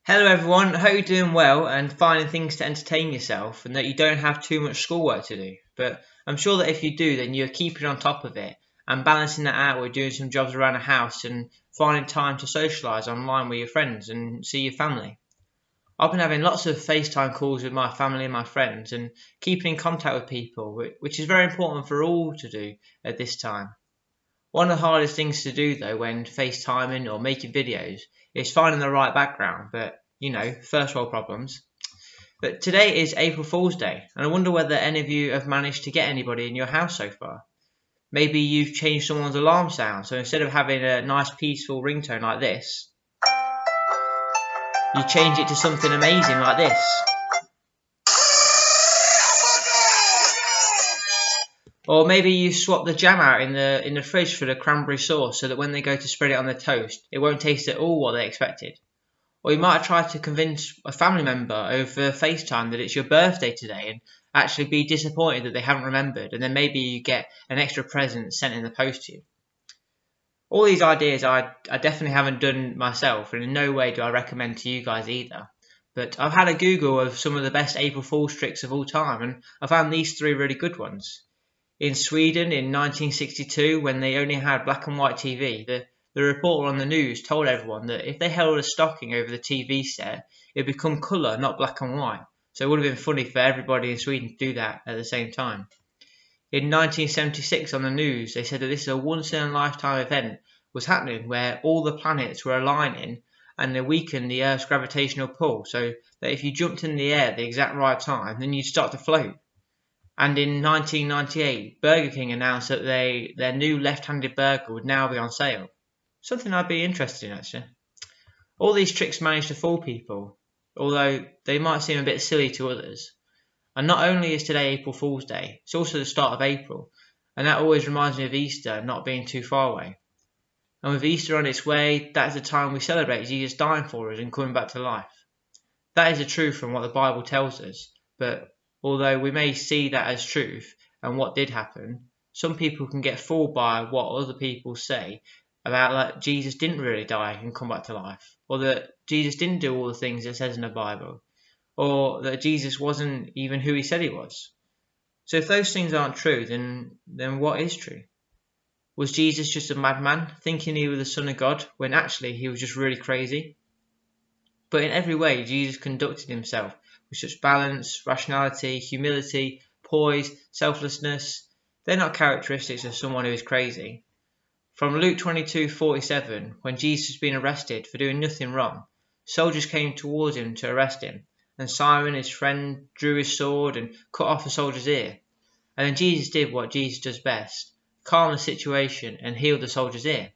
Hello everyone, I hope you're doing well and finding things to entertain yourself and that you don't have too much schoolwork to do. But I'm sure that if you do, then you're keeping on top of it and balancing that out with doing some jobs around the house and finding time to socialise online with your friends and see your family. I've been having lots of FaceTime calls with my family and my friends and keeping in contact with people, which is very important for all to do at this time. One of the hardest things to do though when FaceTiming or making videos is finding the right background, but first world problems. But today is April Fool's Day, and I wonder whether any of you have managed to get anybody in your house so far. Maybe you've changed someone's alarm sound, so instead of having a nice peaceful ringtone like this, you change it to something amazing like this. Or maybe you swap the jam out in the fridge for the cranberry sauce so that when they go to spread it on the toast, it won't taste at all what they expected. Or you might have tried to convince a family member over FaceTime that it's your birthday today and actually be disappointed that they haven't remembered, and then maybe you get an extra present sent in the post to you. All these ideas I definitely haven't done myself, and in no way do I recommend to you guys either. But I've had a Google of some of the best April Fool's tricks of all time, and I found these three really good ones. In Sweden in 1962, when they only had black and white TV, the reporter on the news told everyone that if they held a stocking over the TV set, it'd become colour, not black and white. So it would have been funny for everybody in Sweden to do that at the same time. In 1976 on the news, they said that this is a once-in-a-lifetime event was happening where all the planets were aligning and they weakened the Earth's gravitational pull, so that if you jumped in the air at the exact right time, then you'd start to float. And in 1998, Burger King announced that their new left-handed burger would now be on sale. Something I'd be interested in actually. All these tricks manage to fool people, although they might seem a bit silly to others. And not only is today April Fool's Day, it's also the start of April, and that always reminds me of Easter not being too far away. And with Easter on its way, that is the time we celebrate Jesus dying for us and coming back to life. That is the truth from what the Bible tells us, but although we may see that as truth and what did happen, some people can get fooled by what other people say about that Jesus didn't really die and come back to life, or that Jesus didn't do all the things it says in the Bible, or that Jesus wasn't even who he said he was. So if those things aren't true, then what is true? Was Jesus just a madman thinking he was the Son of God when actually he was just really crazy? But in every way, Jesus conducted himself with such balance, rationality, humility, poise, selflessness. They're not characteristics of someone who is crazy. From Luke 22:47, when Jesus was being arrested for doing nothing wrong, soldiers came towards him to arrest him, and Simon, his friend, drew his sword and cut off a soldier's ear. And then Jesus did what Jesus does best, calm the situation and healed the soldier's ear.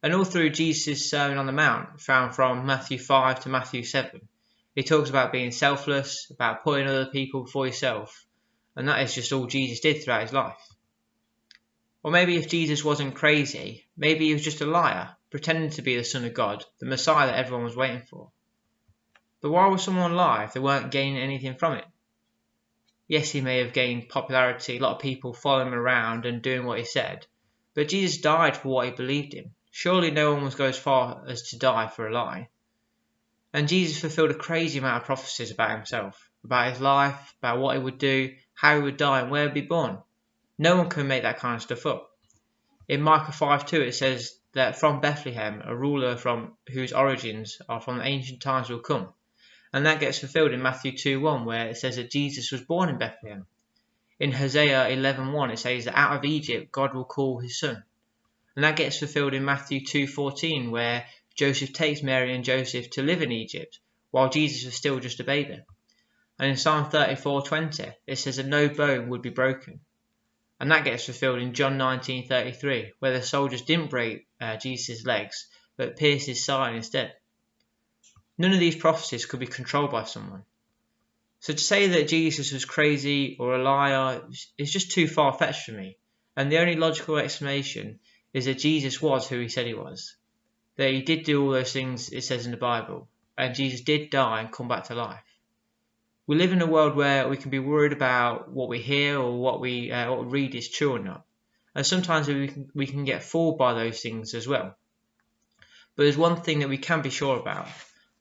And all through Jesus' Sermon on the Mount, found from Matthew 5 to Matthew 7, he talks about being selfless, about putting other people before yourself, and that is just all Jesus did throughout his life. Or maybe if Jesus wasn't crazy, maybe he was just a liar, pretending to be the Son of God, the Messiah that everyone was waiting for. But why would someone lie if they weren't gaining anything from it? Yes, he may have gained popularity, a lot of people following him around and doing what he said, but Jesus died for what he believed in. Surely no one would go as far as to die for a lie. And Jesus fulfilled a crazy amount of prophecies about himself, about his life, about what he would do, how he would die and where he would be born. No one can make that kind of stuff up. In Micah 5:2 it says that from Bethlehem a ruler from whose origins are from the ancient times will come. And that gets fulfilled in Matthew 2:1 where it says that Jesus was born in Bethlehem. In Hosea 11:1 it says that out of Egypt God will call his son. And that gets fulfilled in Matthew 2:14 where Joseph takes Mary and Joseph to live in Egypt while Jesus was still just a baby. And in Psalm 34:20 it says that no bone would be broken. And that gets fulfilled in John 19:33 where the soldiers didn't break Jesus' legs but pierced his side instead. None of these prophecies could be controlled by someone. So to say that Jesus was crazy or a liar is just too far-fetched for me, and the only logical explanation is that Jesus was who he said he was, that he did do all those things it says in the Bible, and Jesus did die and come back to life. We live in a world where we can be worried about what we hear or what we read is true or not, and sometimes we can get fooled by those things as well. But there's one thing that we can be sure about.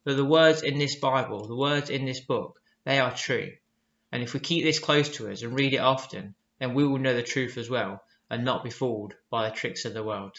that the words in this Bible, the words in this book, they are true. And if we keep this close to us and read it often, then we will know the truth as well and not be fooled by the tricks of the world.